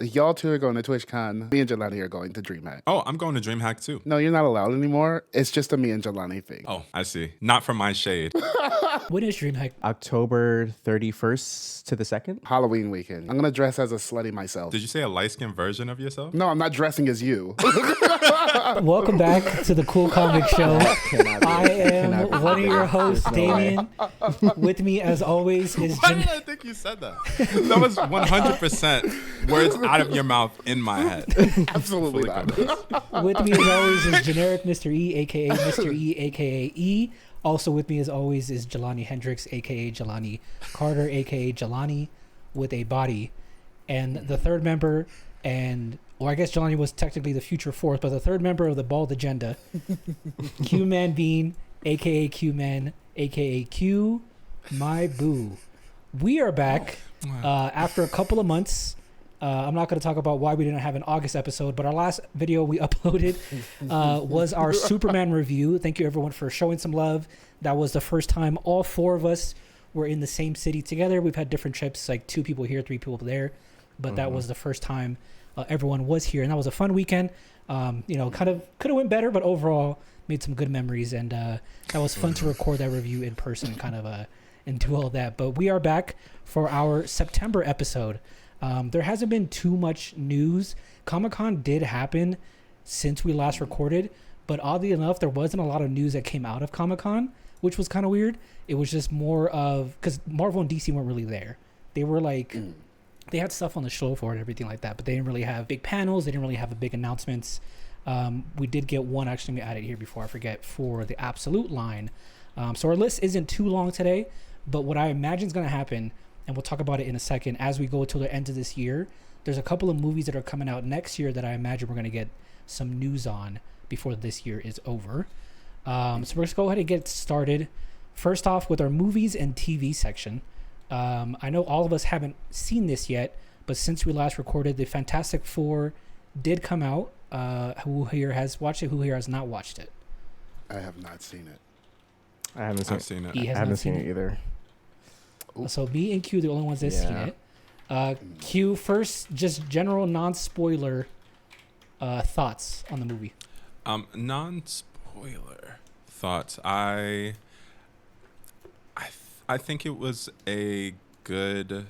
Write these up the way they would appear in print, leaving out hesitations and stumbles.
Y'all two are going to TwitchCon. Me and Jelani are going to DreamHack. Oh, I'm going to DreamHack too. No, you're not allowed anymore. It's just a me and Jelani thing. Oh, I see. Not from my shade. When is DreamHack? October 31st to the 2nd. Halloween weekend. I'm going to dress as a slutty myself. Did you say a light-skinned version of yourself? No, I'm not dressing as you. Welcome back to the Cool Comic Show. I am one of your hosts, There's no way. Damien. With me, as always, is Why did I think you said that? That was 100% words out of your mouth in my head. Absolutely not. With me, as always, is generic Mr. E, aka Mr. E, aka E. Also with me, as always, is Jelani Hendricks, aka Jelani Carter, aka Jelani with a body. And the third member, or I guess Jelani was technically the future fourth, but the third member of the Bald Agenda, Q-Man Bean, aka Q-Man, aka Q, my boo. We are back after a couple of months. I'm not going to talk about why we didn't have an August episode, but our last video we uploaded was our Superman review. Thank you, everyone, for showing some love. That was the first time all four of us were in the same city together. We've had different trips, like 2 people here, 3 people there, but that was the first time everyone was here, and that was a fun weekend. Kind of could have went better, but overall made some good memories, and that was fun to record that review in person, and do all that. But we are back for our September episode. There hasn't been too much news. Comic-Con did happen since we last recorded, but oddly enough, there wasn't a lot of news that came out of Comic-Con, which was kind of weird. It was just more of, because Marvel and DC weren't really there. They were like, they had stuff on the show floor and everything like that, but they didn't really have big panels. They didn't really have the big announcements. We did get one, actually, we added here before I forget, for the Absolute line. So our list isn't too long today, but what I imagine is going to happen, and we'll talk about it in a second, as we go to the end of this year, there's a couple of movies that are coming out next year that I imagine we're going to get some news on before this year is over. So we're going to go ahead and get started. First off, with our movies and TV section. I know all of us haven't seen this yet, but since we last recorded, the Fantastic Four did come out. Who here has watched it? Who here has not watched it? I have not seen it. I haven't I've seen it. E has I haven't not seen it either. So me and Q, the only ones that seen it. Q, first, just general non-spoiler thoughts on the movie. Non-spoiler thoughts. I think it was a good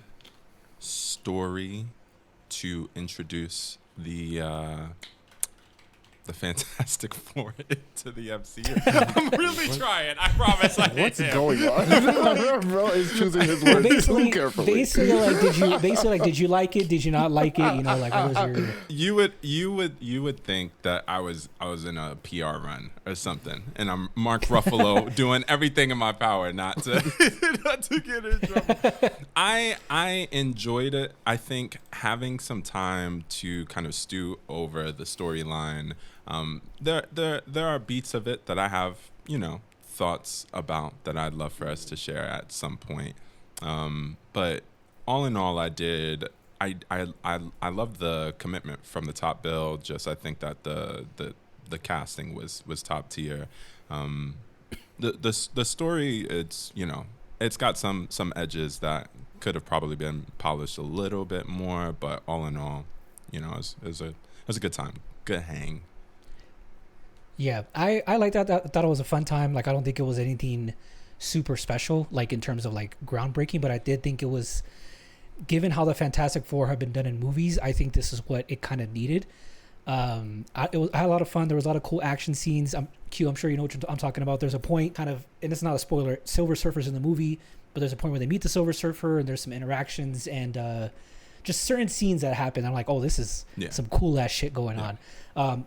story to introduce the Fantastic Four into the MCU. I'm really trying. I promise. What's going on? Bro is choosing his words too carefully. Basically, did you like it? Did you not like it? What was your... You would think that I was in a PR run or something, and I'm Mark Ruffalo doing everything in my power not to get in trouble. I enjoyed it. I think having some time to kind of stew over the storyline. There are beats of it that I have, thoughts about that I'd love for us to share at some point. But all in all, I love the commitment from the top bill. Just I think that the casting was top tier. The story, it's got some edges that could have probably been polished a little bit more. But all in all, it was a good time, good hang. Yeah, I liked that. I thought it was a fun time. I don't think it was anything super special, in terms of groundbreaking, but I did think it was, given how the Fantastic Four have been done in movies, I think this is what it kind of needed. I had a lot of fun. There was a lot of cool action scenes. Q, I'm sure you know what I'm talking about. There's a point and it's not a spoiler, Silver Surfer's in the movie, but there's a point where they meet the Silver Surfer and there's some interactions and just certain scenes that happen. I'm like, oh, this is some cool ass shit going on.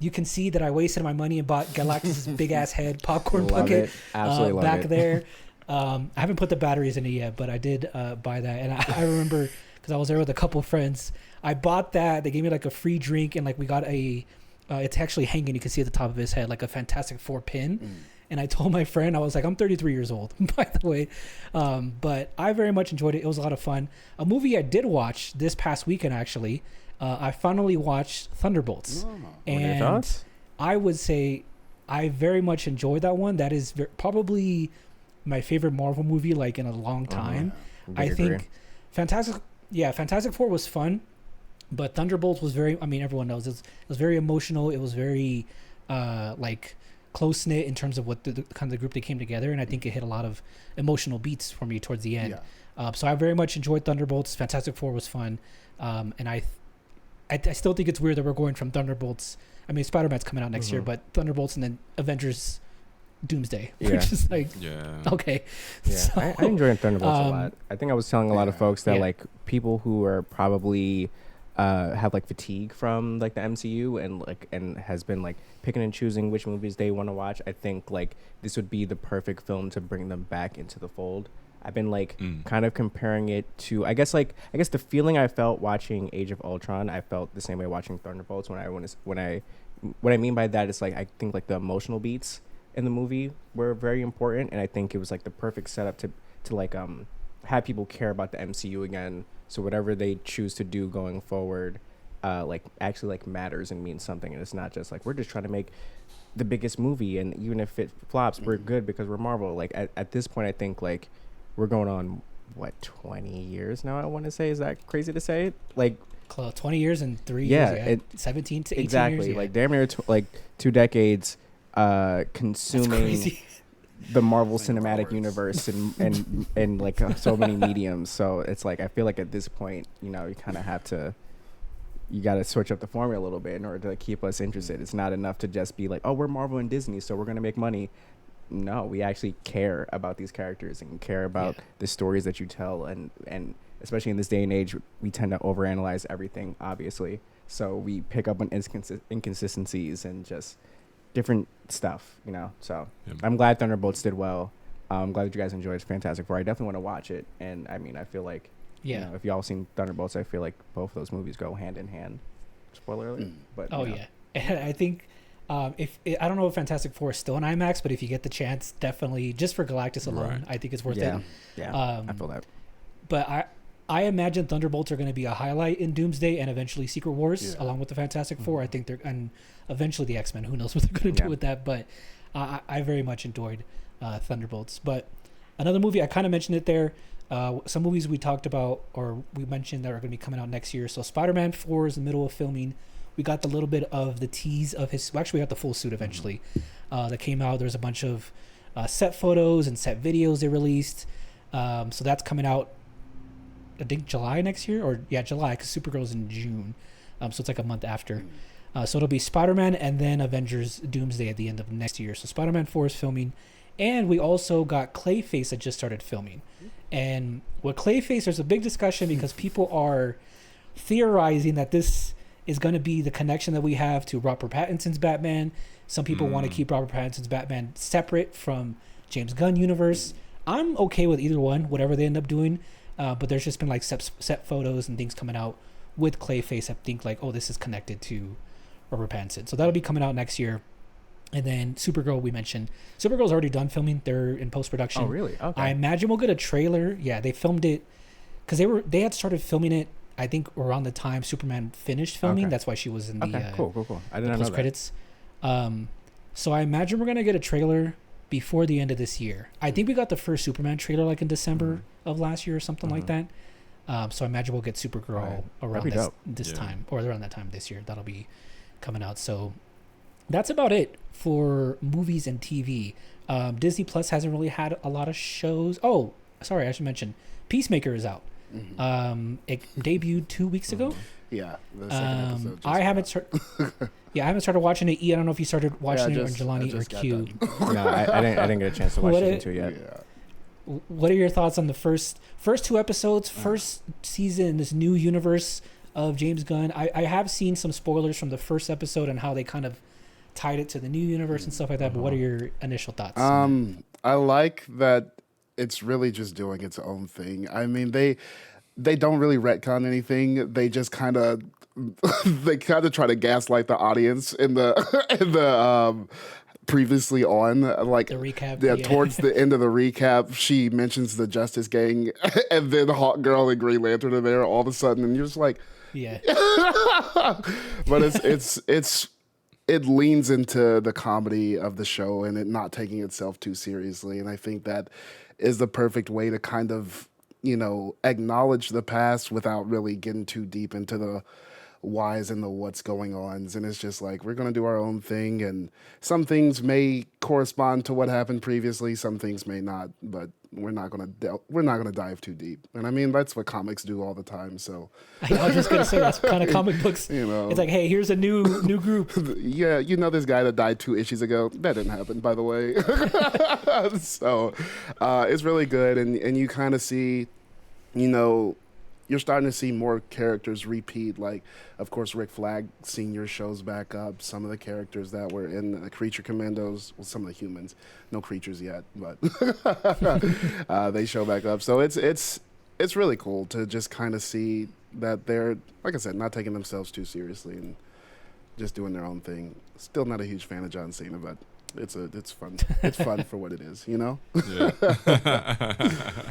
You can see that I wasted my money and bought Galactus' big ass head popcorn bucket back there. I haven't put the batteries in it yet, but I did buy that. And I remember, because I was there with a couple of friends, I bought that. They gave me a free drink, and we got it's actually hanging. You can see at the top of his head, a Fantastic Four pin. And I told my friend, I was like, I'm 33 years old, by the way. But I very much enjoyed it. It was a lot of fun. A movie I did watch this past weekend, actually. I finally watched Thunderbolts. And I would say I very much enjoyed that one. That is probably my favorite Marvel movie, in a long time. I think Fantastic Four was fun. But Thunderbolts was very. I mean, everyone knows it was very emotional. It was very like close knit in terms of what the kind of the group they came together, and I think it hit a lot of emotional beats for me towards the end. Yeah. So I very much enjoyed Thunderbolts. Fantastic Four was fun, and I still think it's weird that we're going from Thunderbolts. I mean, Spider-Man's coming out next year, but Thunderbolts and then Avengers Doomsday, Yeah. which is like, Yeah. okay. Yeah, So, I enjoy Thunderbolts a lot. I think I was telling a lot of Yeah. folks that Yeah. like people who are probably have like fatigue from like the MCU and has been like picking and choosing which movies they want to watch. I think like this would be the perfect film to bring them back into the fold. I've been like kind of comparing it to I guess the feeling I felt watching Age of Ultron. I felt the same way watching Thunderbolts when what I mean by that is like I think like the emotional beats in the movie were very important, and I think it was like the perfect setup to like have people care about the MCU again. So whatever they choose to do going forward, like actually like matters and means something, and it's not just like we're just trying to make the biggest movie, and even if it flops, we're good because we're Marvel. Like at this point, I think like we're going on what 20 years now. I want to say, is that crazy to say? Like 20 years and 3 Yeah, years. 17 to 18 exactly years. Yeah. like damn near like 2 decades That's consuming crazy. the Marvel Like Cinematic hours. Universe and like so many mediums. So it's like I feel like at this point, you know, you kind of have to, you got to switch up the formula a little bit in order to keep us interested. It's not enough to just be like, oh, we're Marvel and Disney, so we're gonna make money. No, we actually care about these characters and care about the stories that you tell, and especially in this day and age, we tend to overanalyze everything, obviously. So we pick up on inconsistencies and just different stuff, you know. So Yep. I'm glad Thunderbolts did well. I'm glad that you guys enjoyed Fantastic Four. I definitely want to watch it, and I mean, I feel like you know, if y'all seen Thunderbolts, I feel like both of those movies go hand in hand. Spoiler alert, but Oh you know. yeah, I think if I don't know if Fantastic Four is still in IMAX, but if you get the chance, definitely just for Galactus alone, Right. I think it's worth Yeah, it. yeah, I feel that. But I imagine Thunderbolts are going to be a highlight in Doomsday and eventually Secret Wars, Yeah. along with the Fantastic Four. I think and eventually the X-Men. Who knows what they're going to do Yeah. with that? But I very much enjoyed Thunderbolts. But another movie, I kind of mentioned it there. Some movies we talked about or we mentioned that are going to be coming out next year. So Spider-Man 4 is in the middle of filming. We got the little bit of the tease of his. Well, actually, we got the full suit eventually. That came out. There's a bunch of set photos and set videos they released. So that's coming out. I think July next year, or July, because Supergirl's in June, so it's like a month after. So it'll be Spider-Man and then Avengers Doomsday at the end of next year. So Spider-Man 4 is filming, and we also got Clayface that just started filming. And with Clayface, there's a big discussion because people are theorizing that this is going to be the connection that we have to Robert Pattinson's Batman. Some people want to keep Robert Pattinson's Batman separate from James Gunn universe. I'm okay with either one, whatever they end up doing. But there's just been like set photos and things coming out with Clayface. I think like, oh, this is connected to Robert Pattinson. So that'll be coming out next year. And then Supergirl, we mentioned. Supergirl's already done filming. They're in post-production. Oh, really? Okay. I imagine we'll get a trailer. Yeah, they filmed it because they had started filming it, I think, around the time Superman finished filming. Okay. That's why she was in the Cool. I didn't know post that. credits. So I imagine we're gonna get a trailer before the end of this year. I think we got the first Superman trailer like in December of last year or something like that. So I imagine we'll get Supergirl Right. around That'd be this Yeah. time, or around that time this year. That'll be coming out. So that's about it for movies and TV. Disney Plus hasn't really had a lot of shows. Oh, sorry, I should mention Peacemaker is out. It debuted 2 weeks ago. Yeah. The second episode just I haven't dropped. started. I haven't started watching it. I don't know if you started watching Yeah, it, or I Jelani or just got Q. done. No, I didn't get a chance to watch What season it- 2 yet. Yeah. What are your thoughts on the first 2 episodes, first season in this new universe of James Gunn? I have seen some spoilers from the first episode and how they kind of tied it to the new universe and stuff like that. But what are your initial thoughts? I like that it's really just doing its own thing. I mean, they don't really retcon anything. They just kind of try to gaslight the audience in the previously on, like The recap, Yeah, yeah. towards the end of the recap, she mentions the Justice Gang, and then Hawk Girl and Green Lantern are there all of a sudden, and you're just like, Yeah. but it leans into the comedy of the show and it not taking itself too seriously. And I think that is the perfect way to kind of, acknowledge the past without really getting too deep into whys and the what's going ons, and it's just like we're gonna do our own thing, and some things may correspond to what happened previously, some things may not, but we're not gonna dive too deep. And I mean that's what comics do all the time. So I was just gonna say that's kind of comic books. you know, It's like, hey, here's a new group. yeah, you know this guy that died 2 issues ago. That didn't happen, by the way. So it's really good, and you kind of see, you know, you're starting to see more characters repeat. Like, of course, Rick Flag Senior shows back up. Some of the characters that were in the Creature Commandos, well, some of the humans, no creatures yet, but they show back up. So it's really cool to just kind of see that they're, like I said, not taking themselves too seriously and just doing their own thing. Still not a huge fan of John Cena, but it's fun. It's fun for what it is, you know. Yeah.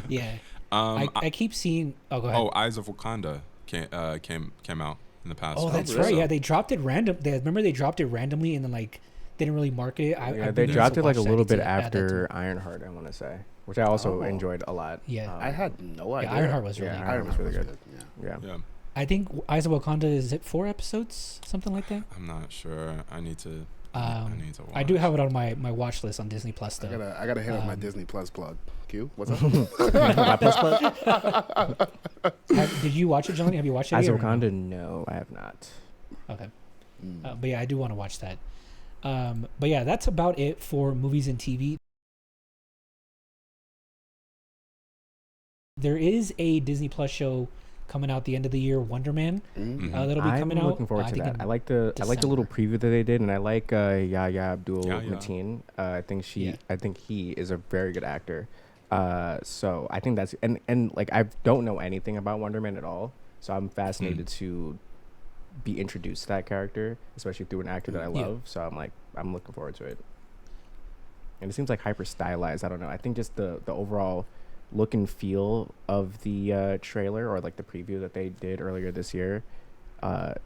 Yeah. I keep seeing. Oh, go ahead. Oh, Eyes of Wakanda came out in the past. Oh, that's really? right. Yeah, they dropped it random. Remember they dropped it randomly and then like didn't really market it. Yeah, they dropped it like a little bit after Ironheart, I want to say, which I also enjoyed a lot. Yeah. I had no idea. Yeah, Ironheart was really Yeah, good. Ironheart was really good. Yeah. Yeah. Yeah, I think Eyes of Wakanda is it 4 episodes, something like that. I'm not sure. I need to. I need to watch. I do have it on my watch list on Disney Plus though. I gotta hit up my Disney Plus plug. Q, what's up? Did you watch it, Johnny? Have you watched it Eyes yet of or no? Wakanda, no, I have not. Okay. But yeah, I do want to watch that. But yeah, that's about it for movies and TV. There is a Disney Plus show coming out the end of the year, Wonder Man. That'll be coming out. I'm looking forward to think that. in I like the little preview that they did, and I like Yahya Abdul Yahya. Mateen. I think Yeah. I think he is a very good actor. So I think that's and like I don't know anything about Wonder Man at all, so I'm fascinated to be introduced to that character, especially through an actor that I Yeah. love. So I'm looking forward to it. And it seems like hyper stylized. I don't know. I think just the overall look and feel of the trailer or like the preview that they did earlier this year,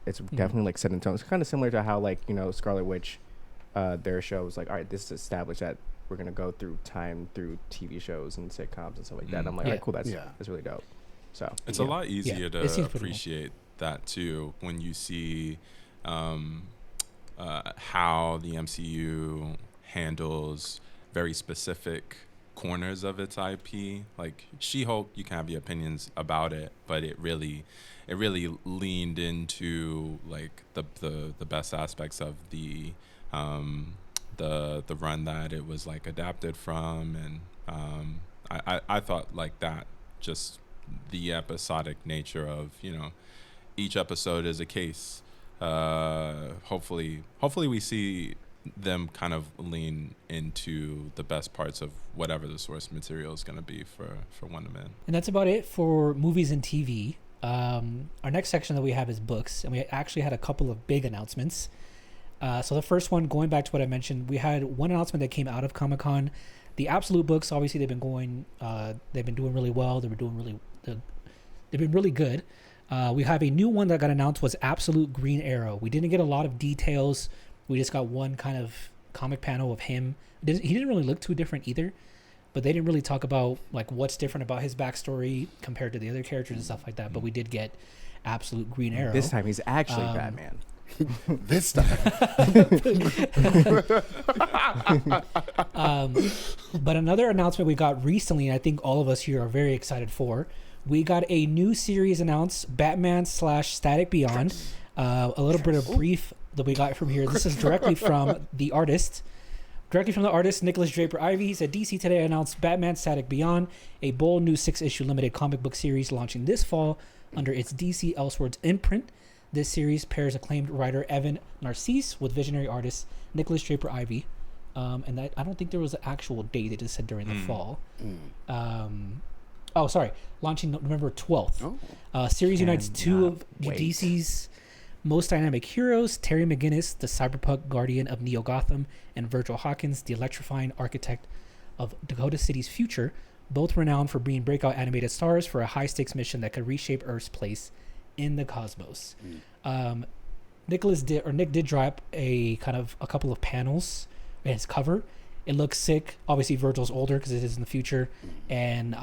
it's definitely like set in tone. It's kind of similar to how like, you know, Scarlet Witch, their show was like, all right, this is established that we're gonna go through time through TV shows and sitcoms and stuff like that. And I'm like, all right, cool, that's really dope. So It's a lot easier it seems to pretty cool. appreciate that too when you see how the MCU handles very specific corners of its IP. Like She-Hulk, you can have your opinions about it, but it really leaned into like the best aspects of the run that it was like adapted from, and I thought like that, just the episodic nature of, you know, each episode is a case. Hopefully we see them kind of lean into the best parts of whatever the source material is going to be for Wonder Man. And that's about it for movies and TV. Our next section that we have is books, and we actually had a couple of big announcements. So the first one, going back to what I mentioned, we had one announcement that came out of Comic-Con. The Absolute books, obviously, they've been doing really well. They've been really good. We have a new one that got announced, was Absolute Green Arrow. We didn't get a lot of details. We just got one kind of comic panel of him. He didn't really look too different either, but they didn't really talk about like what's different about his backstory compared to the other characters and stuff like that. But we did get Absolute Green Arrow. this time he's actually Batman. This time. But another announcement we got recently, and I think all of us here are very excited for, we got a new series announced, Batman / Static Beyond. A little bit of brief that we got from here. This is directly from the artist. Nicholas Draper Ivey. He said, DC today announced Batman Static Beyond, a bold new 6-issue limited comic book series launching this fall under its DC Elseworlds imprint. This series pairs acclaimed writer Evan Narcisse with visionary artist Nicholas Draper Ivey. And I don't think there was an actual date. They just said during the fall. Launching November 12th. Series unites two of DC's most dynamic heroes, Terry McGinnis, the cyberpunk guardian of Neo Gotham, and Virgil Hawkins, the electrifying architect of Dakota City's future, both renowned for being breakout animated stars for a high-stakes mission that could reshape Earth's place in the cosmos. Nick did drop a couple of panels in his cover. It looks sick. Obviously, Virgil's older because it is in the future, and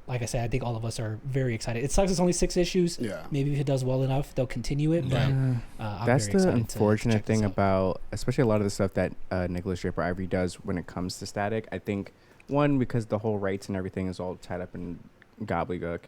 like I said, I think all of us are very excited. It sucks it's only 6 issues. Yeah. Maybe if it does well enough, they'll continue it. But Yeah. I'm That's very the excited to unfortunate check this thing out. about, especially a lot of the stuff that Nicholas Draper Ivory does when it comes to Static. I think one, because the whole rights and everything is all tied up in gobbledygook,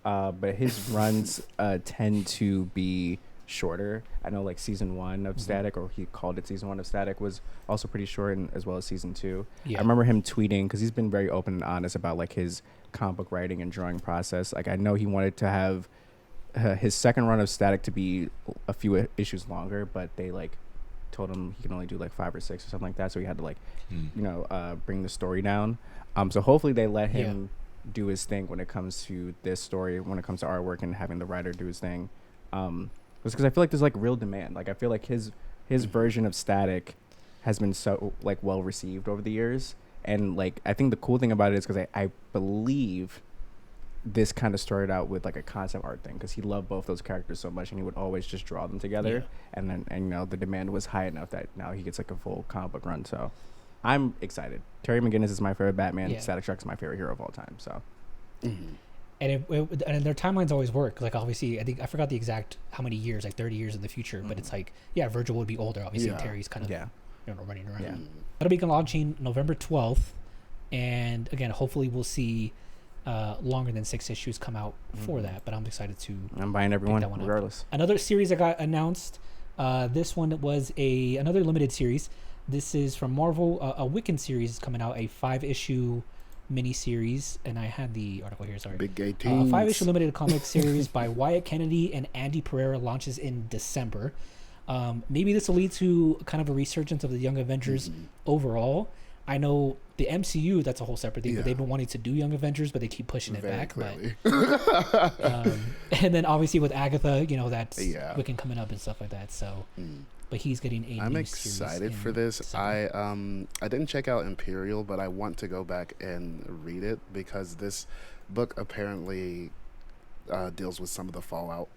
but his runs tend to be shorter. I know like season 1 of Static, or he called it season 1 of Static, was also pretty short, and as well as season 2. Yeah. I remember him tweeting, because he's been very open and honest about like his comic book writing and drawing process. Like I know he wanted to have his second run of Static to be a few issues longer, but they like told him he can only do like 5 or 6 or something like that, so he had to like bring the story down. So hopefully they let him do his thing when it comes to this story, when it comes to artwork and having the writer do his thing. Because I feel like there's like real demand. Like I feel like his version of Static has been so like well received over the years, and like I think the cool thing about it is because I believe this kind of started out with like a concept art thing, because he loved both those characters so much and he would always just draw them together. And then the demand was high enough that now he gets like a full comic book run. So I'm excited. Terry McGinnis is my favorite Batman. Yeah. Static Shock is my favorite hero of all time. So And and their timelines always work. Like obviously, I think I forgot the exact how many years, like 30 years in the future. But it's like, Virgil would be older. Obviously, and Yeah. Terry's kind of running around. Yeah. That'll be launching November 12th, and again, hopefully, we'll see longer than 6 issues come out for that. But I'm excited to. I'm buying everyone that one up. regardless. Another series that got announced. This one was another limited series. This is from Marvel. A Wiccan series is coming out, a 5-issue mini-series, and I had the article here. Sorry. Big gay A teens. 5-issue limited comic series by Wyatt Kennedy and Andy Pereira launches in December. Maybe this will lead to kind of a resurgence of the Young Avengers overall. I know the MCU, that's a whole separate thing, but they've been wanting to do Young Avengers, but they keep pushing it Very back. clearly. But, and then obviously with Agatha, that's Yeah. Wiccan coming up and stuff like that. So, but he's getting a I'm new series excited for in this. December. I didn't check out Imperial, but I want to go back and read it because this book apparently deals with some of the fallout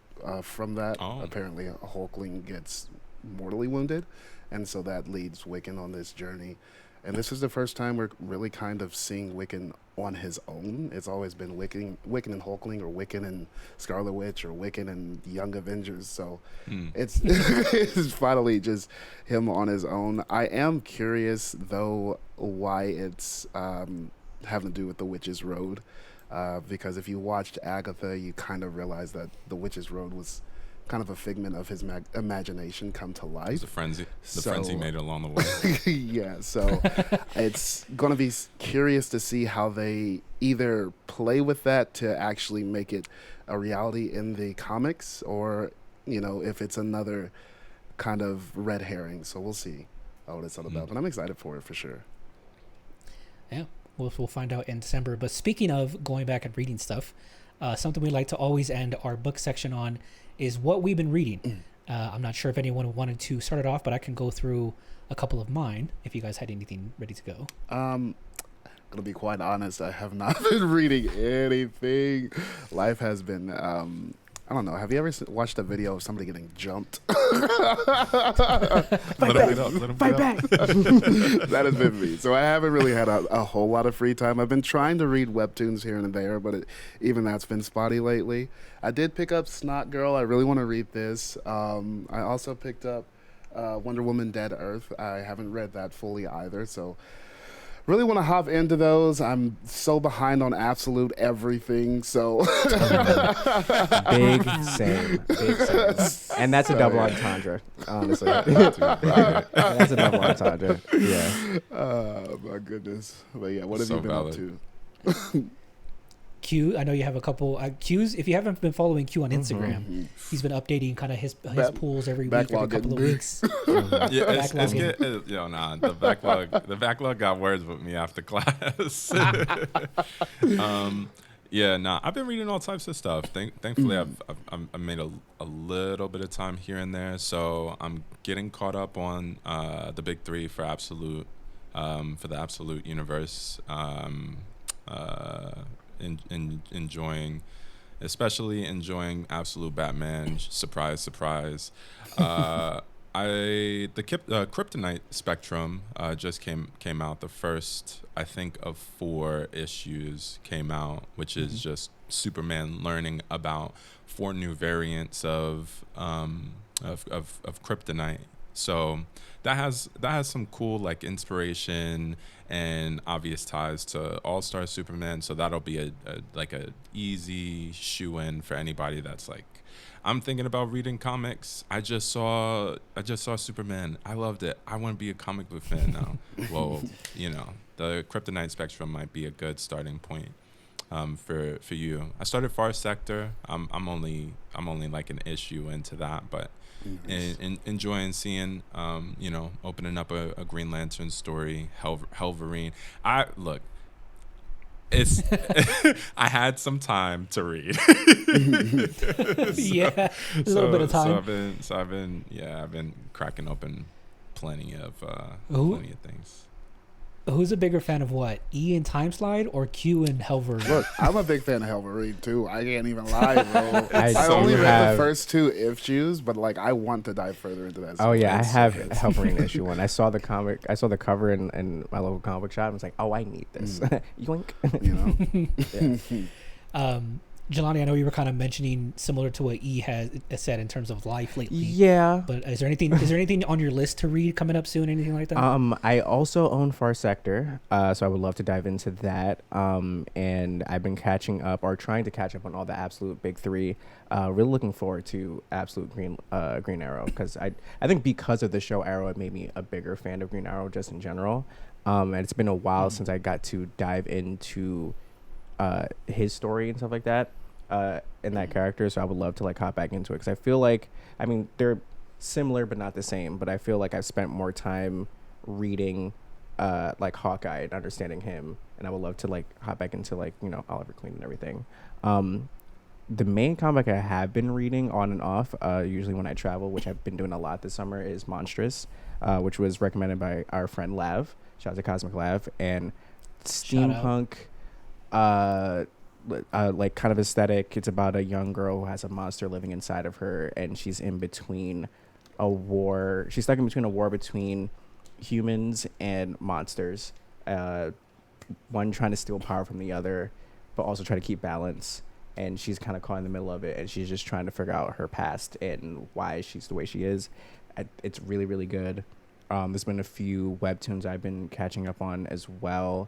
from that. Oh. Apparently, a Hulkling gets mortally wounded, and so that leads Wiccan on this journey. And this is the first time we're really kind of seeing Wiccan on his own. It's always been Wiccan and Hulkling, or Wiccan and Scarlet Witch, or Wiccan and Young Avengers. So it's it's finally just him on his own. I am curious though why it's having to do with the Witch's Road, because if you watched Agatha, you kind of realize that the Witch's Road was kind of a figment of his imagination come to life. It's a frenzy. The So- frenzy made it along the way. Yeah, so it's going to be curious to see how they either play with that to actually make it a reality in the comics, or, if it's another kind of red herring. So we'll see what it's all about. But I'm excited for it for sure. Yeah, we'll find out in December. But speaking of going back and reading stuff, something we like to always end our book section on is what we've been reading. I'm not sure if anyone wanted to start it off, but I can go through a couple of mine if you guys had anything ready to go. Gonna be quite honest, I have not been reading anything. Life has been I don't know. Have you ever watched a video of somebody getting jumped? Let him Fight back. That has been me. So I haven't really had a whole lot of free time. I've been trying to read webtoons here and there, but even that's been spotty lately. I did pick up Snot Girl. I really want to read this. I also picked up Wonder Woman Dead Earth. I haven't read that fully either, so really want to hop into those. I'm so behind on absolute everything, so Big same. And that's a double entendre, honestly. That's a double entendre. Yeah. oh my goodness. But yeah, what have So you been valid. up to? Q, I know you have a couple Q's. If you haven't been following Q on Instagram, he's been updating kind of his pools every week, every backlog couple of getting weeks. Yeah, it's Backlogging. good. Nah, the backlog got words with me after class. I've been reading all types of stuff. Thankfully, I've made a little bit of time here and there, so I'm getting caught up on the big 3 for Absolute, for the Absolute universe. Especially enjoying Absolute Batman. Surprise, surprise. Kryptonite Spectrum just came out. The first, I think, of 4 issues came out, which is just Superman learning about 4 new variants of kryptonite. So that has some cool like inspiration and obvious ties to All-Star Superman. So that'll be a easy shoe in for anybody that's like, I'm thinking about reading comics. I just saw Superman. I loved it. I want to be a comic book fan now. Well, the Kryptonite Spectrum might be a good starting point for you. I started Far Sector. I'm only like an issue into that, but enjoying seeing opening up a Green Lantern story, Helverine. It's I had some time to read. Yeah, a little bit of time. So I've been cracking open plenty of things. Who's a bigger fan of what? E in Time Slide or Q in Helver? Look, I'm a big fan of Helverine too. I can't even lie, bro. I so only read have- the first 2 issues, but like I want to dive further into that. Oh yeah, I It's so have good. Helverine issue 1. I saw the cover in my local comic book shop. I was like, oh, I need this. Yoink. You know, Jelani, I know you were kind of mentioning similar to what E has said in terms of life lately. Yeah. But is there anything on your list to read coming up soon? Anything like that? I also own Far Sector, so I would love to dive into that. And I've been catching up or trying to catch up on all the absolute big 3. Really looking forward to Absolute Green Arrow because I think because of the show Arrow, it made me a bigger fan of Green Arrow just in general. And it's been a while since I got to dive into his story and stuff like that in that character, so I would love to like hop back into it because I feel like, I mean, they're similar but not the same, but I feel like I've spent more time reading like Hawkeye and understanding him, and I would love to like hop back into like Oliver Queen and everything. The main comic I have been reading on and off, usually when I travel, which I've been doing a lot this summer, is Monstrous, which was recommended by our friend Lav. Shout out to Cosmic Lav. And steampunk like kind of aesthetic. It's about a young girl who has a monster living inside of her, and she's in between a war. She's stuck in between a war between humans and monsters. One trying to steal power from the other, but also try to keep balance. And she's kind of caught in the middle of it, and she's just trying to figure out her past and why she's the way she is. It's really, really good. There's been a few webtoons I've been catching up on as well.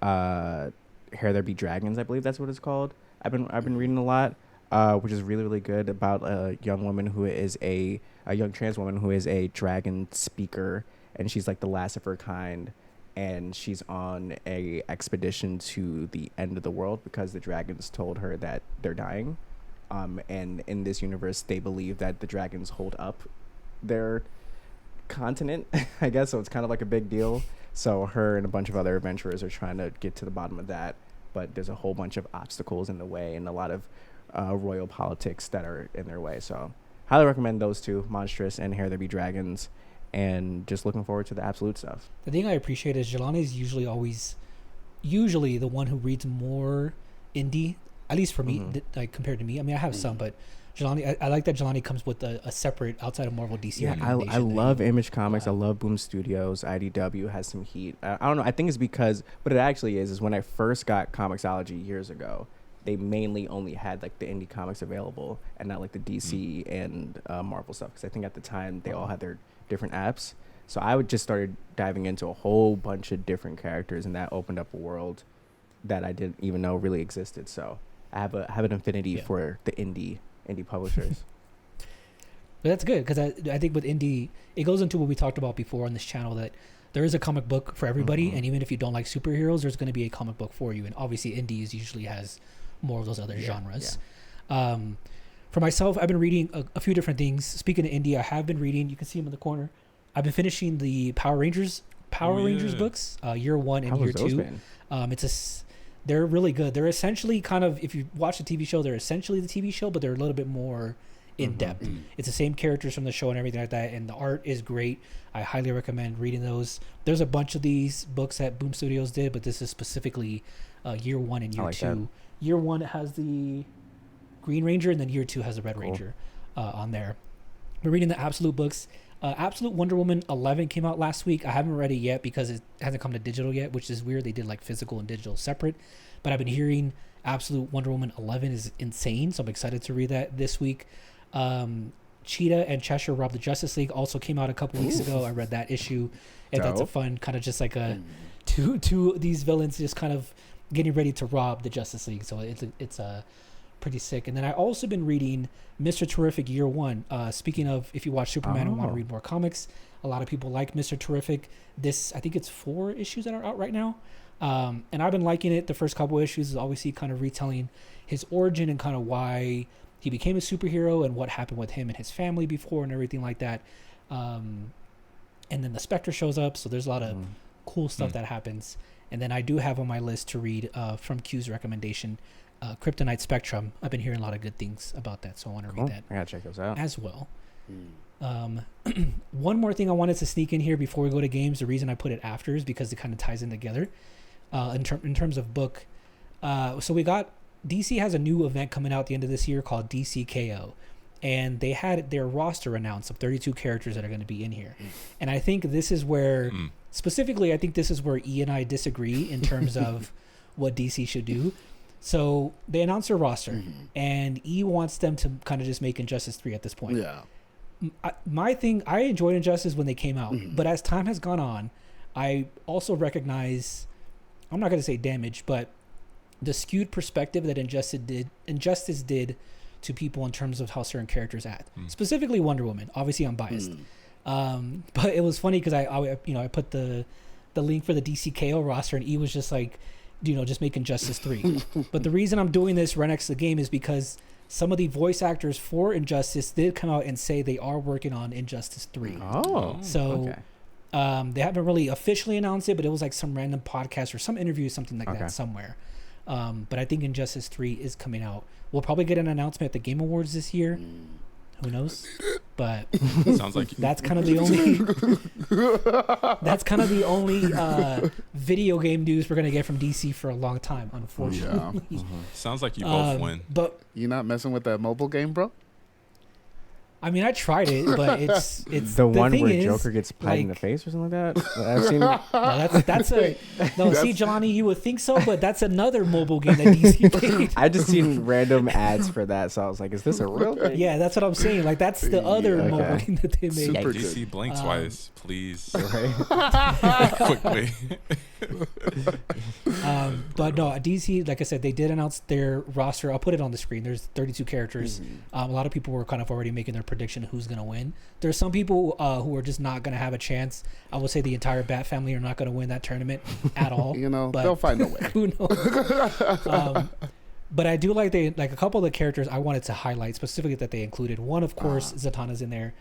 Here There Be Dragons, I believe that's what it's called. I've been reading a lot, which is really, really good, about a young woman who is a young trans woman who is a dragon speaker, and she's like the last of her kind, and she's on a expedition to the end of the world because the dragons told her that they're dying. And in this universe, they believe that the dragons hold up their continent, I guess, so it's kind of like a big deal. So her and a bunch of other adventurers are trying to get to the bottom of that, but there's a whole bunch of obstacles in the way and a lot of royal politics that are in their way. So highly recommend those 2, Monstrous and Here There Be Dragons, and just looking forward to the absolute stuff. The thing I appreciate is Jelani is usually the one who reads more indie, at least for me, like compared to me. I mean, I have some, but Jelani, I like that Jelani comes with a separate outside of Marvel DC. Yeah, I love Image Comics. I love Boom Studios. IDW has some heat. I don't know. I think it's because what it actually is when I first got Comixology years ago, they mainly only had like the indie comics available and not like the DC and Marvel stuff. Because I think at the time they all had their different apps. So I would just started diving into a whole bunch of different characters, and that opened up a world that I didn't even know really existed. So I have an affinity for the indie publishers. But that's good because I think with indie, it goes into what we talked about before on this channel, that there is a comic book for everybody, and even if you don't like superheroes, there's going to be a comic book for you. And obviously, indies usually has more of those other genres. Yeah. For myself, I've been reading a few different things. Speaking of indie, I have been reading. You can see them in the corner. I've been finishing the Power Rangers books, year 1 and year 2. They're really good. They're essentially kind of, if you watch the TV show, they're essentially the TV show, but they're a little bit more in depth. It's the same characters from the show and everything like that, and the art is great. I highly recommend reading those. There's a bunch of these books that Boom Studios did, but this is specifically year 1 and year 2. That. Year 1 has the Green Ranger, and then year 2 has the Red Ranger on there. We're reading the Absolute books. Absolute Wonder Woman 11 came out last week. I haven't read it yet because it hasn't come to digital yet, which is weird. They did like physical and digital separate. But I've been hearing Absolute Wonder Woman 11 is insane, so I'm excited to read that this week. Cheetah and Cheshire Rob the Justice League also came out a couple weeks ago. I read that issue, and that's a Dope. fun kind of just like a two these villains just kind of getting ready to rob the Justice League. So it's pretty sick. And then I also been reading Mr. Terrific Year One. Speaking of, if you watch Superman and want to read more comics, a lot of people like Mr. Terrific. This, I think it's 4 issues that are out right now. And I've been liking it. The first couple issues is obviously kind of retelling his origin and kind of why he became a superhero and what happened with him and his family before and everything like that. And then the Spectre shows up, so there's a lot of cool stuff that happens. And then I do have on my list to read from Q's recommendation, Kryptonite Spectrum. I've been hearing a lot of good things about that, so I want to read that I gotta check those out. as well. One more thing I wanted to sneak in here before we go to games. The reason I put it after is because it kind of ties in together in terms of book. So we got DC has a new event coming out at the end of this year called DCKO, and they had their roster announced of 32 characters that are going to be in here. And I think this is where specifically, I think this is where E and I disagree in terms of what DC should do. So they announced their roster, and E wants them to kind of just make Injustice 3 at this point. Yeah. My thing, I enjoyed Injustice when they came out, but as time has gone on, I also recognize, I'm not going to say damage, but the skewed perspective that Injustice did to people in terms of how certain characters act, specifically Wonder Woman. Obviously, I'm biased, but it was funny because I put the link for the DCKO roster, and E was just like, just make Injustice 3. But the reason I'm doing this right next to the game is because some of the voice actors for Injustice did come out and say they are working on Injustice 3. So they haven't really officially announced it, but it was like some random podcast or some interview, something like that somewhere. But I think Injustice 3 is coming out. We'll probably get an announcement at the Game Awards this year. Who knows? But Sounds like that's kind of the only video game news we're gonna get from DC for a long time, unfortunately. sounds like you both win. But You not messing with that mobile game, bro? I mean, I tried it, but it's the one thing where is, Joker gets pied in the like, face or something like that. I've seen. No, that's a no. See, Jelani, you would think so, but that's another mobile game that DC made. I just seen random ads for that, so I was like, "Is this a real thing?" Yeah, that's what I'm saying. Like that's the other Okay. mobile game that they made. Super good. DC blink twice, please. Right? Quickly. But no, DC, like I said, they did announce their roster. I'll put it on the screen. There's 32 characters. A lot of people were kind of already making their prediction of who's going to win. There's some people who are just not going to have a chance. I would say the entire Bat family are not going to win that tournament at all. But they'll find a way. who knows? But I do like a couple of the characters I wanted to highlight specifically that they included. One, of course, Zatanna's in there.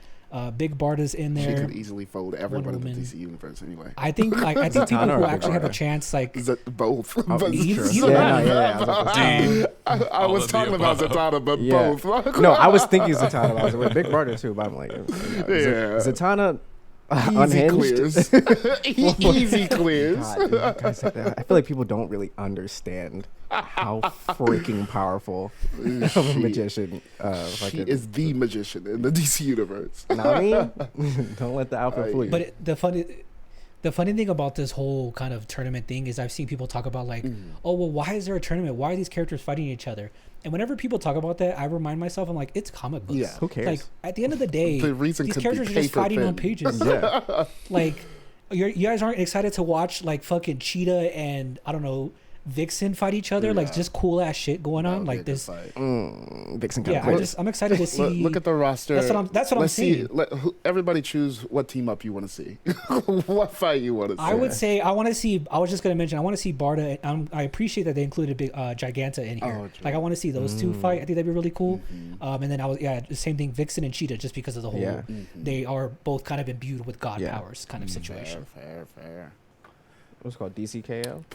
Big Barda's in She there. could easily fold everyone in the Woman. DC universe anyway. I think people Zatanna who or actually have a Big Barda? chance, like Both. Oh, But- you true. don't know. Yeah, I was about to say. I All was of the talking about above. Zatanna, but Yeah. both. No, I was thinking Zatanna. I was with Big Barda too, but I'm like, Zatanna Easy unhinged. clears. Easy clears. God, guys, I feel like people don't really understand how freaking powerful of a magician. She Fucking, is the magician in the DC universe. Nami. Don't let the outfit fool you. But the funny thing about this whole kind of tournament thing is I've seen people talk about like, oh well, why is there a tournament? Why are these characters fighting each other? And whenever people talk about that, I remind myself, I'm like, it's comic books. Yeah. Who cares? Like at the end of the day, The reason these could be characters are just paper fighting on thin. pages. Yeah. Like you guys aren't excited to watch like fucking Cheetah and I don't know Vixen fight each other, like Yeah. just cool ass shit going on, like this. Vixen Yeah, kind of I'm excited to see. Look at the roster. That's what I'm Let's see. saying. Everybody choose what team up you want to see. What fight you want to see. I would say I want to see. I was just gonna mention I want to see Barda. I appreciate that they included big Giganta in here. Oh, true. Like I want to see those two fight. I think that'd be really cool. And then the same thing, Vixen and Cheetah, just because of the whole. Yeah. They are both kind of imbued with god Yeah. powers kind of situation. Fair. What's it called? DCKO.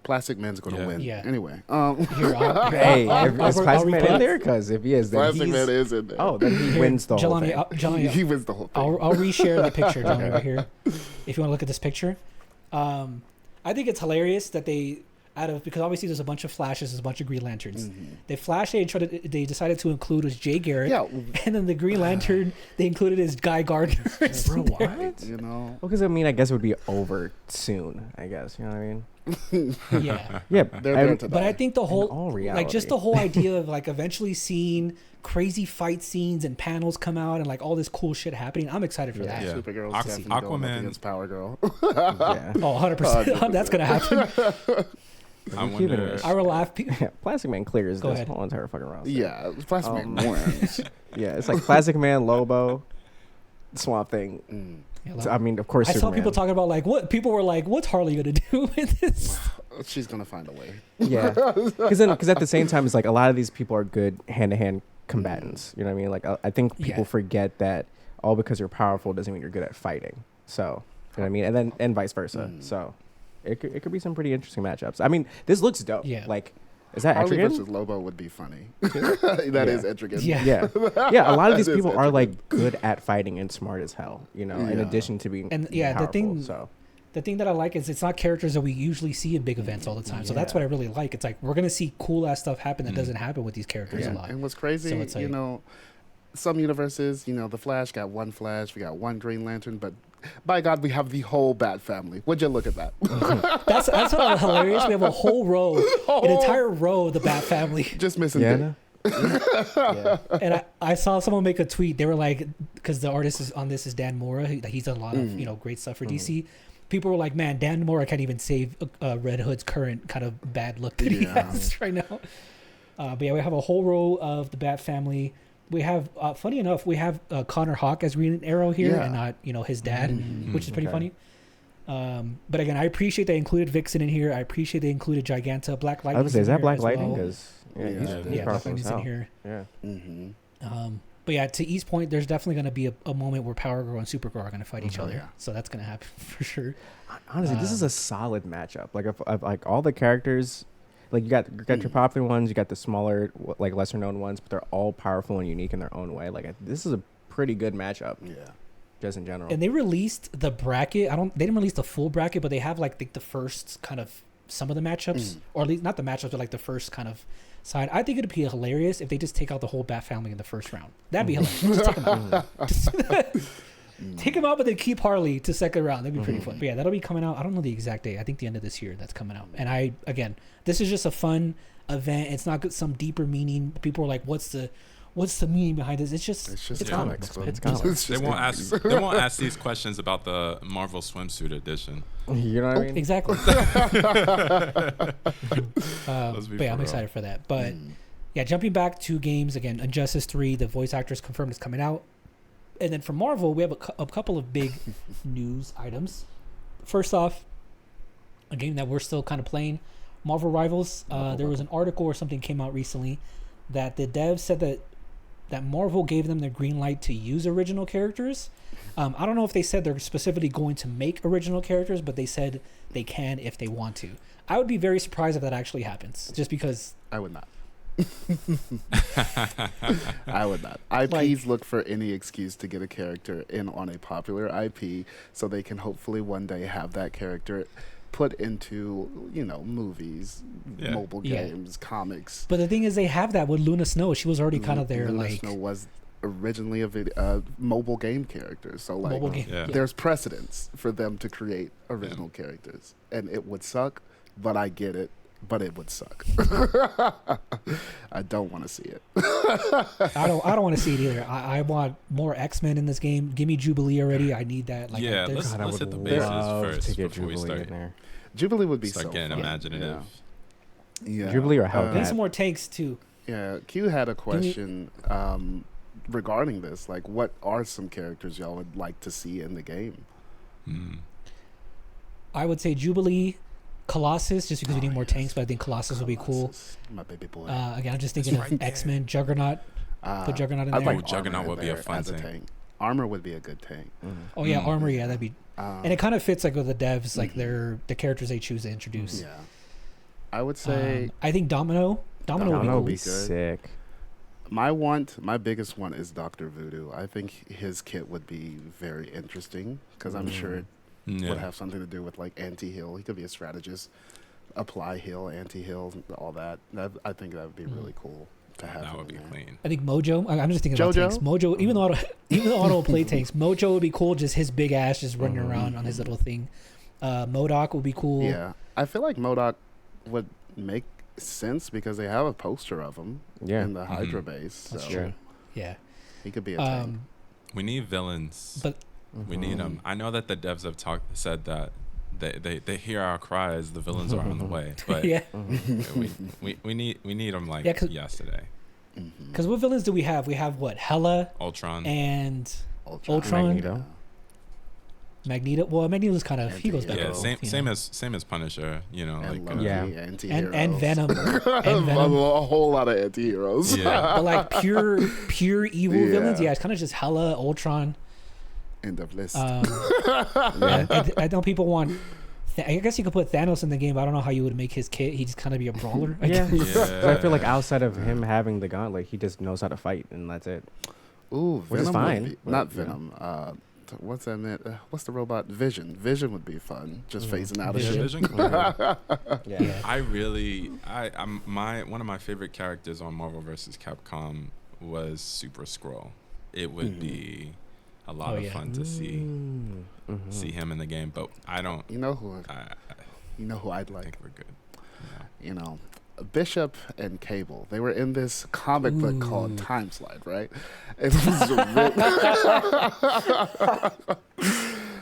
Plastic Man's gonna Yeah. win. Yeah. Anyway, Here, Hey, I'll is Plastic Man replay- in there? Because if he is, then Plastic he's. Man is in there. Oh, then he wins the whole thing. Jelani, He wins the whole thing. I'll reshare the picture, Johnny, right here. If you want to look at this picture, I think it's hilarious that out of, because obviously there's a bunch of Flashes, there's a bunch of Green Lanterns. The Flash they decided to include was Jay Garrick, Yeah. and then the Green Lantern they included is Guy Gardner. Bro, what? You know, Well, because I mean, I guess it would be over soon. I guess you know what I mean. Yeah. Yeah, they're there to But I die. think the whole, all like, just reality. the whole idea of like eventually seeing crazy fight scenes and panels come out and like all this cool shit happening. I'm excited for that. Yeah. Supergirl's Aqu- definitely going up Aquaman- against Power Girl. yeah. Oh, 100%. That's gonna happen. I We're keeping wonder. it. I will laugh. Yeah, Plastic Man clears Go this ahead. whole entire fucking roster. Yeah, Plastic Man wins. Yeah, it's like Plastic Man, Lobo, Swamp Thing. Yeah, like- So, I mean, of course, I saw Superman. people talking about like what people were like, what's Harley gonna do with this? She's gonna find a way. Yeah, because at the same time, it's like a lot of these people are good hand-to-hand combatants. You know what I mean? Like I think people Yeah. forget that all because you're powerful doesn't mean you're good at fighting. So you know what I mean, and vice versa. So it could be some pretty interesting matchups. I mean, this looks dope. Yeah. Like, is that Harley Etrigan? versus Lobo would be funny. That is Etrigan. Yeah. Yeah. A lot of these That is people are Etrigan. like good at fighting and smart as hell. You know, in Yeah. addition to being And, yeah, the powerful, thing- So The thing that I like is it's not characters that we usually see in big events all the time. So that's what I really like. It's like we're gonna see cool ass stuff happen that doesn't happen with these characters a lot. And what's crazy, So it's you like- know, some universes, you know, the Flash got one Flash, we got one Green Lantern, but by God, we have the whole Bat family. Would you look at that? That's what hilarious. We have a whole row, an entire row of the Bat family. Just missing yeah. Dick. Yeah. And I saw someone make a tweet. They were like, because the artist is on this is Dan Mora. He's done a lot of great stuff for DC. People were like, man, Dan Mora can't even save Red Hood's current kind of bad look that he Yeah. has right now. But yeah, we have a whole row of the Bat family. We have, funny enough, we have Connor Hawk as Green Arrow here, Yeah. and not his dad, which is pretty Okay. funny. But again, I appreciate they included Vixen in here. I appreciate they included Giganta, Black I Lightning. was gonna say, is that Black Lightning? Because Yeah, he's Yeah, Black powerful Lightning's as in hell. here. Yeah. Mm-hmm. But yeah, to East Point, there's definitely going to be a moment where Power Girl and Supergirl are going to fight each other. yeah. So that's going to happen for sure. Honestly, this is a solid matchup. Like, of like all the characters, like you got your popular ones, you got the smaller, like lesser known ones, but they're all powerful and unique in their own way. Like, this is a pretty good matchup, Yeah. just in general. And they released the bracket. They didn't release the full bracket, but they have like the first kind of some of the matchups, or at least not the matchups, but like the first kind of side. I think it'd be hilarious if they just take out the whole Bat family in the first round. That'd be hilarious. Just take them out. Take them out, but then keep Harley to second round. That'd be pretty fun. But yeah, that'll be coming out. I don't know the exact date. I think the end of this year that's coming out. And this is just a fun event. It's not some deeper meaning. People are like, what's the meaning behind this? It's just comics. bro. It's comics. They won't ask. They won't ask these questions about the Marvel swimsuit edition. You know what I mean? Exactly. Let's be But yeah, for I'm real. excited for that. But yeah, jumping back to games again, Injustice 3, the voice actors confirmed is coming out. And then for Marvel, we have a couple of big news items. First off, a game that we're still kind of playing, Marvel Rivals. There was an article or something came out recently that the devs said that Marvel gave them the green light to use original characters. I don't know if they said they're specifically going to make original characters, but they said they can if they want to. I would be very surprised if that actually happens, just because. I would not. I would not. IPs look for any excuse to get a character in on a popular IP so they can hopefully one day have that character put into, movies, Yeah. mobile Yeah. games, comics. But the thing is, they have that with Luna Snow. She was already kind of there, Luna like Snow was originally a mobile game character. So, like, mobile game. Yeah. there's precedence for them to create original characters. And it would suck, but I get it. But it would suck. I don't want to see it. I don't want to see it either. I want more X-Men in this game. Give me Jubilee already. I need that. Like, Yeah, there's- God, I let's would hit the bases love first to get before we Jubilee start. in there. Jubilee would be Start so getting fun. imaginative. Yeah. Jubilee or Give me Hellcat? some more tanks too. Yeah, Q had a question regarding this. Like, what are some characters y'all would like to see in the game? I would say Jubilee, Colossus, just because we need more tanks. But I think Colossus would be cool. Colossus, my baby boy. Again, I'm just thinking of right there. X-Men, Juggernaut. Put Juggernaut in I'd there. like Juggernaut Armor would in be a there fun as tank. tank. Armor would be a good tank. Oh yeah, Armor. Yeah, that'd be. Um, And it kind of fits like with the devs, like the characters they choose to introduce. yeah, I would say I think Domino. Domino would be Domino cool. would be good. Sick. my biggest one is Doctor Voodoo. I think his kit would be very interesting because I'm sure it Yeah. would have something to do with like anti-heal. He could be a strategist. apply heal, anti-heal, all that. I think that would be really cool to have. That him would be in there. clean. I think Mojo. I'm just thinking about JoJo? tanks. Mojo, even though auto play tanks, Mojo would be cool. Just his big ass just running around on his little thing. MODOK would be cool. Yeah, I feel like MODOK would make sense because they have a poster of him Yeah. in the Hydra base. That's So true. Yeah. he could be a tank. We need villains. But We need them. I know that the devs have said that they hear our cries. The villains are on the way, but yeah, we need them like Yeah, 'cause- yesterday. because what villains do we have? We have what? Hela Ultron. and Ultron. Ultron. Magneto. Magneto. Well, Magneto's kind of he goes back. yeah, and same forth, you same know. same as Punisher. You know, And like Loki, Yeah. anti-heroes. and Venom. And Venom. a whole lot of anti-heroes. yeah. But like pure evil Yeah. villains, yeah, it's kind of just Hela, Ultron. End of list. I know people want. I guess you could put Thanos in the game. But I don't know how you would make his kit. He'd just kind of be a brawler. I Yeah. guess. So I feel like outside of him having the gauntlet, he just knows how to fight, and that's it. Ooh, which is Venom would fine, be- but, not you know. Venom. What's that meant? What's the robot? Vision. Vision would be fun. Just phasing out of Yeah, shit. Vision could be- Yeah. Yeah. I really, I'm one of my favorite characters on Marvel vs. Capcom was Super Skrull. It would be a lot Oh, of yeah. fun to see him in the game, but I don't. You know who? I You know who I'd think like? we're good. You know, Bishop and Cable. They were in this comic book called Time Slide, right? It was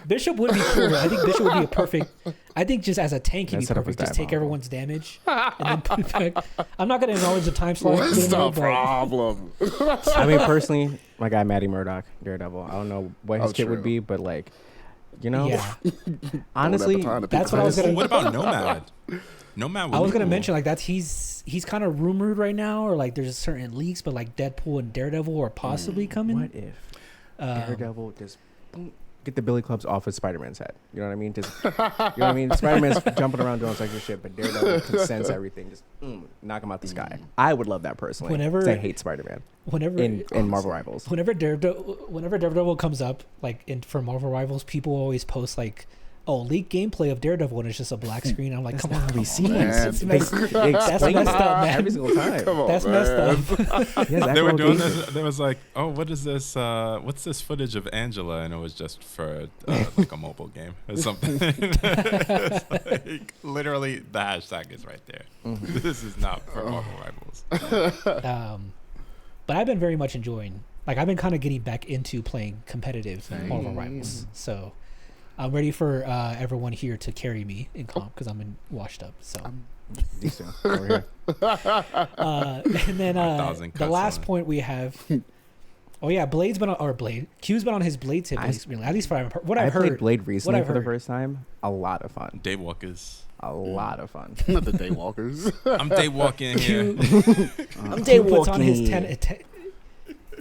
Bishop would be cool. I think Bishop would be a perfect. I think just as a tank, he'd That be setup was perfect. Just take diabolical. everyone's damage and then put it back. I'm not going to acknowledge the time slot. What's you know, the but problem? I mean, personally, my guy Matty Murdock, Daredevil. I don't know what his Oh, kit true. would be, but like, you know, yeah, honestly, Don't have the that's time what I was to gonna- What about Nomad? Nomad. I was going to mention like that's he's kind of rumored right now, or like there's certain leaks, but like Deadpool and Daredevil are possibly coming. what if Um, Daredevil just boom, get the Billy Clubs off of Spider-Man's head? You know what I mean? Just, you know what I mean? Spider-Man's jumping around doing psycho shit, but Daredevil can sense everything. Just knock him out the sky. I would love that personally. Whenever- 'cause I hate Spider-Man Whenever in Marvel Rivals. whenever Daredevil comes up, like for Marvel Rivals, people always post like, "Oh, leaked gameplay of Daredevil," and it's just a black screen. I'm like, That's come not on, how we see man. it. They They That's explain messed it up, man. every single time. Come on, that's man. messed up. Yeah, They were Zack doing Rogan- this. They was like, "Oh, what is this? What's this footage of Angela?" And it was just for like a mobile game or something. It's like, literally, the hashtag is right there. This is not for Marvel Rivals. But I've been very much enjoying. Like I've been kind of getting back into playing competitive Same. Marvel Rivals, so I'm ready for everyone here to carry me in comp because I'm in washed up. So, Decent. Over here. and then 1,000 the cuts last on it. point we have. Oh yeah, Blade's been on, or Blade. Q's been on his Blade tip I- recently. At least what I I've played heard. Blade recently I've for the heard. first time. A lot of fun. Daywalkers. A lot of fun. Not the Daywalkers. I'm daywalking here. Q,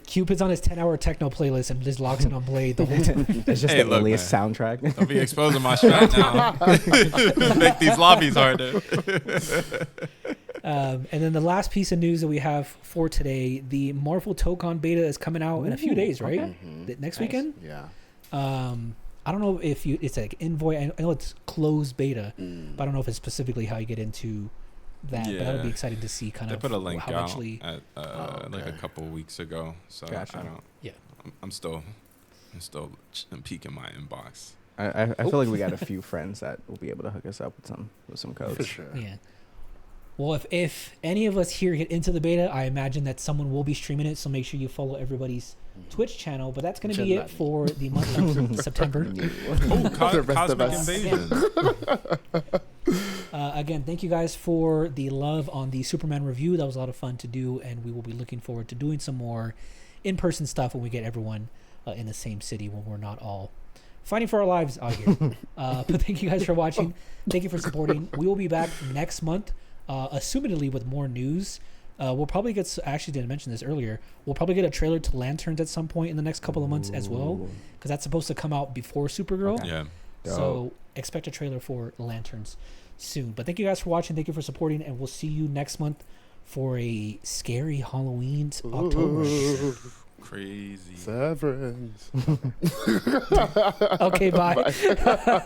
Q puts on his 10-hour techno playlist and just locks in on Blade the whole time. It's just Hey, the look, Alias man. soundtrack. Don't be exposing my strat now. Make these lobbies harder. And then the last piece of news that we have for today, the Marvel Tokon beta is coming out in a few days, right? Next Nice. weekend. Yeah. I don't know if it's like Envoy. I know it's closed beta, but I don't know if it's specifically how you get into that. But that'll be Yeah. exciting to see kind They of put a link how out actually. at like a okay. couple weeks ago, so Gotcha. I don't. Yeah. I'm still peeking my inbox. I feel like we got a few friends that will be able to hook us up with some For codes. sure. Yeah. Well, if any of us here get into the beta, I imagine that someone will be streaming it. So make sure you follow everybody's Twitch channel. But that's going to be it for the month of September. Oh, The rest of Cosmic us. Invasion. Again, thank you guys for the love on the Superman review. That was a lot of fun to do, and we will be looking forward to doing some more in-person stuff when we get everyone in the same city when we're not all fighting for our lives out here. But thank you guys for watching. Thank you for supporting. We will be back next month, assumedly with more news. We'll probably get. I actually didn't mention this earlier. We'll probably get a trailer to Lanterns at some point in the next couple of months as well, because that's supposed to come out before Supergirl. Okay. Yeah. So expect a trailer for Lanterns soon. But thank you guys for watching. Thank you for supporting, and we'll see you next month for a scary Halloween October. Crazy. Severance. Okay, bye.